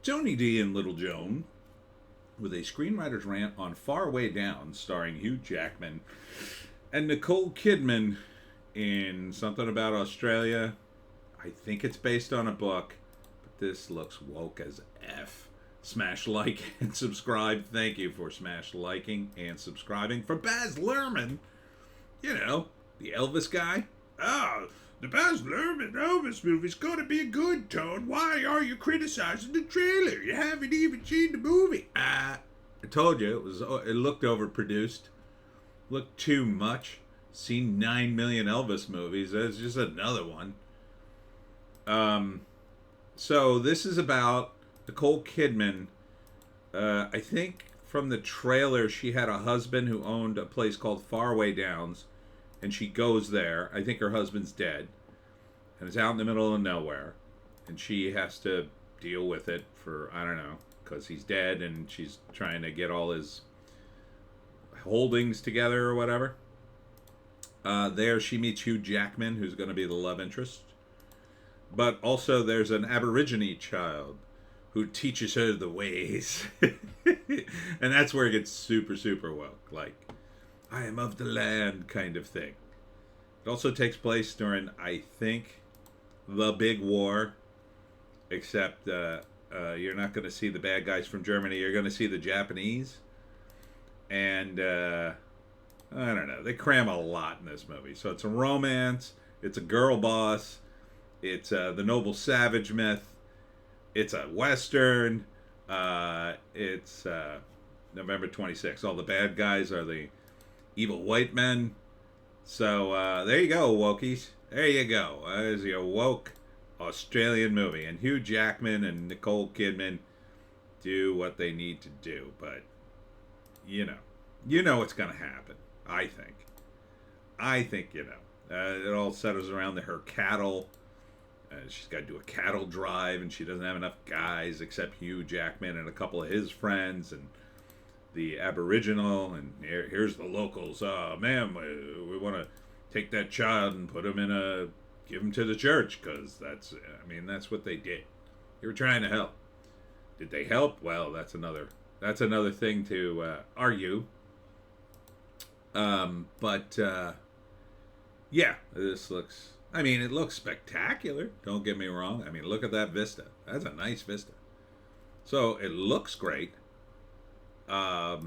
Tony D and Little Joan with a screenwriter's rant on Faraway Down, starring Hugh Jackman and Nicole Kidman in something about Australia. I think it's based on a book, but this looks woke as F. Smash like and subscribe. Thank you for smash liking and subscribing. For Baz Luhrman, you know, the Elvis guy. Oh, the Baz Luhrmann Elvis movie's gonna be a good tone. Why are you criticizing the trailer? You haven't even seen the movie. I told you it looked overproduced, looked too much. Seen 9 million Elvis movies. That's just another one. So this is about Nicole Kidman. I think from the trailer, she had a husband who owned a place called Faraway Downs, and she goes there. I think her husband's dead, and it's out in the middle of nowhere, and she has to deal with it for, I don't know, because he's dead, and she's trying to get all his holdings together or whatever. There she meets Hugh Jackman, who's going to be the love interest. But also there's an Aborigine child who teaches her the ways. And that's where it gets super, super woke. Like, I am of the land kind of thing. It also takes place during, I think, the big war. Except you're not going to see the bad guys from Germany. You're going to see the Japanese. And I don't know. They cram a lot in this movie. So it's a romance. It's a girl boss. It's the noble savage myth. It's a Western. It's November 26th. All the bad guys are the evil white men. So there you go, wokies. There you go. There's your woke Australian movie. And Hugh Jackman and Nicole Kidman do what they need to do. But, you know what's going to happen, I think. You know. It all centers around her cattle. She's got to do a cattle drive, and she doesn't have enough guys except Hugh Jackman and a couple of his friends and the Aboriginal. And here's the locals. Oh, man, we want to take that child and put him give him to the church, because that's what they did. They were trying to help. Did they help? Well, that's another thing to argue. But yeah, this looks. It looks spectacular. Don't get me wrong. Look at that vista. That's a nice vista. So it looks great. But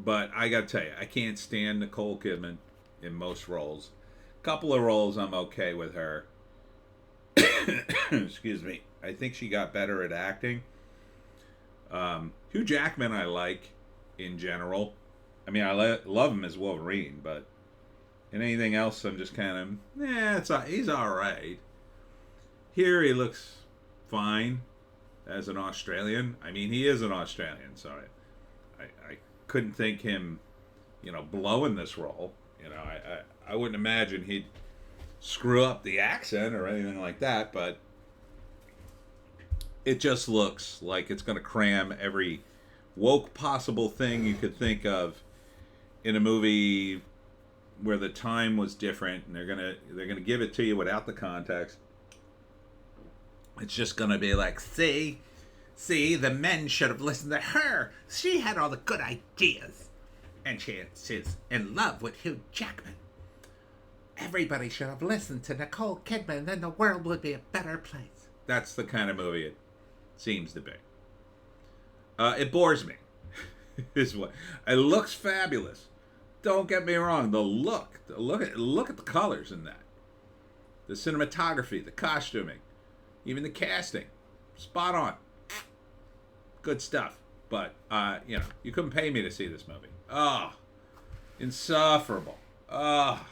I gotta tell you, I can't stand Nicole Kidman in most roles. Couple of roles I'm okay with her. Excuse me. I think she got better at acting. Hugh Jackman I like in general. I love him as Wolverine, but in anything else, I'm just kind of, he's all right. Here, he looks fine as an Australian. He is an Australian, so I couldn't think him, blowing this role. I wouldn't imagine he'd screw up the accent or anything like that, but it just looks like it's going to cram every woke possible thing you could think of in a movie where the time was different, and they're gonna give it to you without the context. It's just gonna be like, see, the men should have listened to her. She had all the good ideas, and she's in love with Hugh Jackman. Everybody should have listened to Nicole Kidman, then the world would be a better place. That's the kind of movie it seems to be. It bores me. Is what it looks fabulous. Don't get me wrong. Look at the colors in that. The cinematography, the costuming, even the casting, spot on. Good stuff. But you couldn't pay me to see this movie. Oh, insufferable. Oh,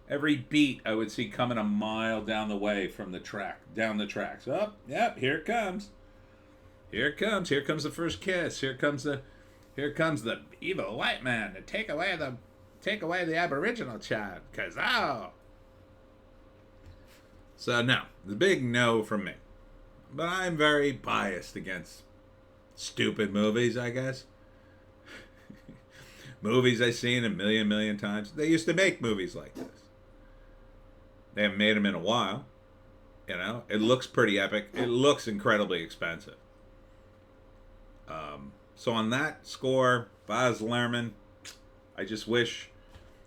every beat I would see coming a mile down the way from the tracks. Oh, yep, here it comes. Here it comes. Here comes the first kiss. Here comes the evil white man to take away the Aboriginal child. So no, the big no from me. But I'm very biased against stupid movies, I guess. Movies I've seen a million times. They used to make movies like this. They haven't made them in a while. You know, it looks pretty epic. It looks incredibly expensive. So on that score, Baz Luhrmann, I just wish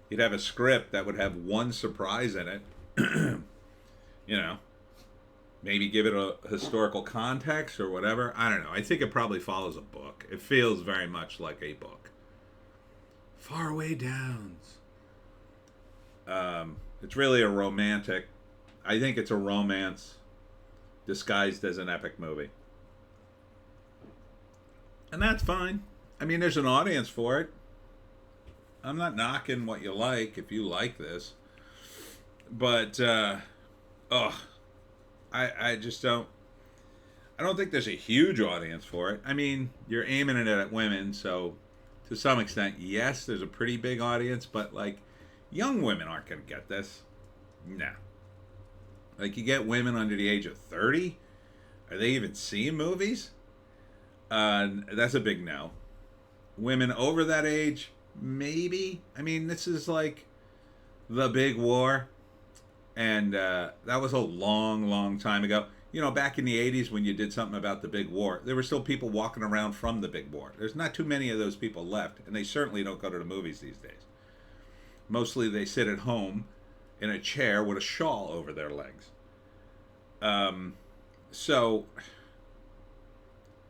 he'd have a script that would have one surprise in it. You know, maybe give it a historical context or whatever. I don't know. I think it probably follows a book. It feels very much like a book. Faraway Downs. It's really a romantic. I think it's a romance disguised as an epic movie. And that's fine. I mean, there's an audience for it. I'm not knocking what you like if you like this. But, I just don't. I don't think there's a huge audience for it. I mean, you're aiming it at women, so to some extent, yes, there's a pretty big audience, but like, young women aren't going to get this. Nah. Like, you get women under the age of 30? Are they even seeing movies? That's a big no. Women over that age, maybe. I mean, this is like the big war. And that was a long, long time ago. You know, back in the 80s when you did something about the big war, there were still people walking around from the big war. There's not too many of those people left. And they certainly don't go to the movies these days. Mostly they sit at home in a chair with a shawl over their legs. So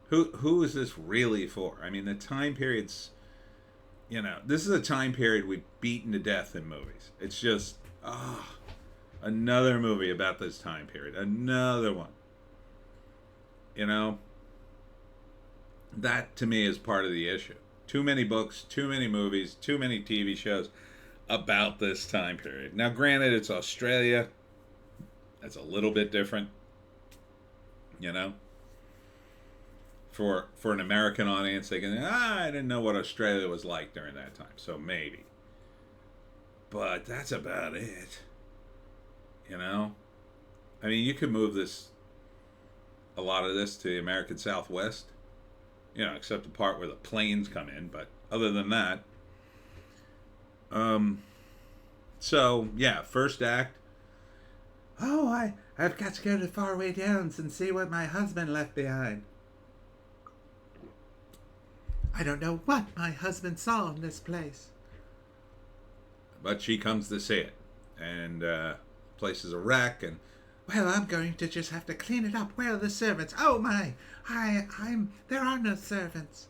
who is this really for? I mean, the time periods, you know, this is a time period we've beaten to death in movies. It's just, another movie about this time period. Another one. You know, that to me is part of the issue. Too many books, too many movies, too many TV shows about this time period. Now, granted, it's Australia. That's a little bit different. You know? For an American audience, they can, I didn't know what Australia was like during that time. So maybe. But that's about it. You know? I mean, you could move a lot of this to the American Southwest. You know, except the part where the planes come in. But other than that. So, yeah, first act. Oh, I've got to go to Faraway Downs and see what my husband left behind. I don't know what my husband saw in this place. But she comes to see it. And, place is a wreck, and well, I'm going to just have to clean it up. Where are the servants? Oh my, there are no servants.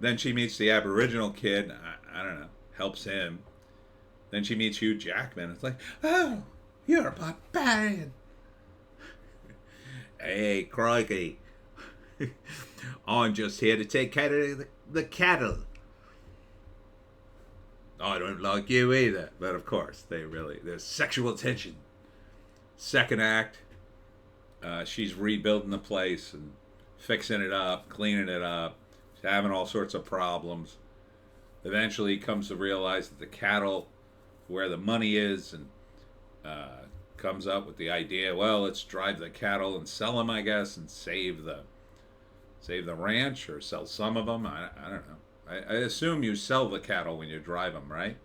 Then she meets the Aboriginal kid. I don't know, helps him. Then she meets Hugh Jackman. It's like, oh, you're a barbarian. Hey, crikey. I'm just here to take care of the cattle. I don't like you either. But of course, there's sexual tension. Second act, she's rebuilding the place and fixing it up, cleaning it up. She's having all sorts of problems. Eventually comes to realize that the cattle, where the money is, and comes up with the idea, well, let's drive the cattle and sell them, I guess, and save the ranch, or sell some of them. I don't know. I assume you sell the cattle when you drive them, right?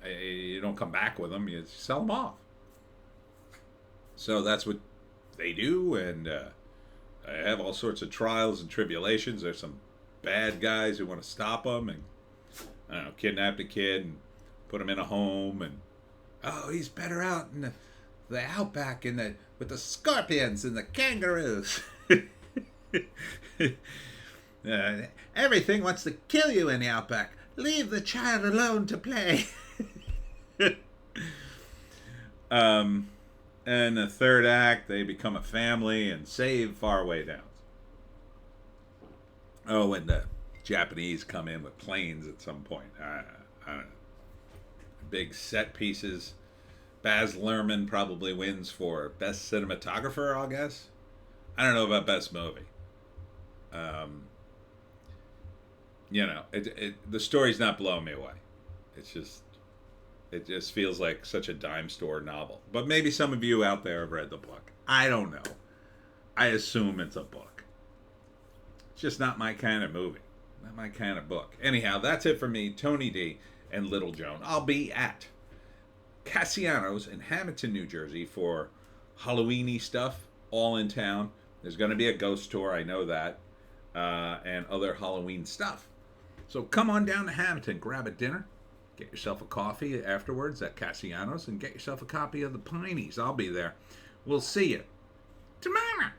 You don't come back with them. You sell them off. So that's what they do, and I have all sorts of trials and tribulations. There's some bad guys who want to stop them and, I don't know, kidnap the kid and put him in a home. And, oh, he's better out in the Outback with the scorpions and the kangaroos. Everything wants to kill you in the Outback. Leave the child alone to play. And the third act, they become a family and save Faraway Downs. Oh, and the Japanese come in with planes at some point. I don't know. Big set pieces. Baz Luhrmann probably wins for best cinematographer, I guess. I don't know about best movie. You know, the story's not blowing me away. It just feels like such a dime store novel. But maybe some of you out there have read the book. I don't know. I assume it's a book. It's just not my kind of movie. Not my kind of book. Anyhow, that's it for me, Tony D and Little Joan. I'll be at Cassiano's in Hamilton, New Jersey for Halloweeny stuff, all in town. There's going to be a ghost tour, I know that, and other Halloween stuff. So come on down to Hamilton, grab a dinner, get yourself a coffee afterwards at Cassiano's, and get yourself a copy of the Pineys. I'll be there. We'll see you tomorrow.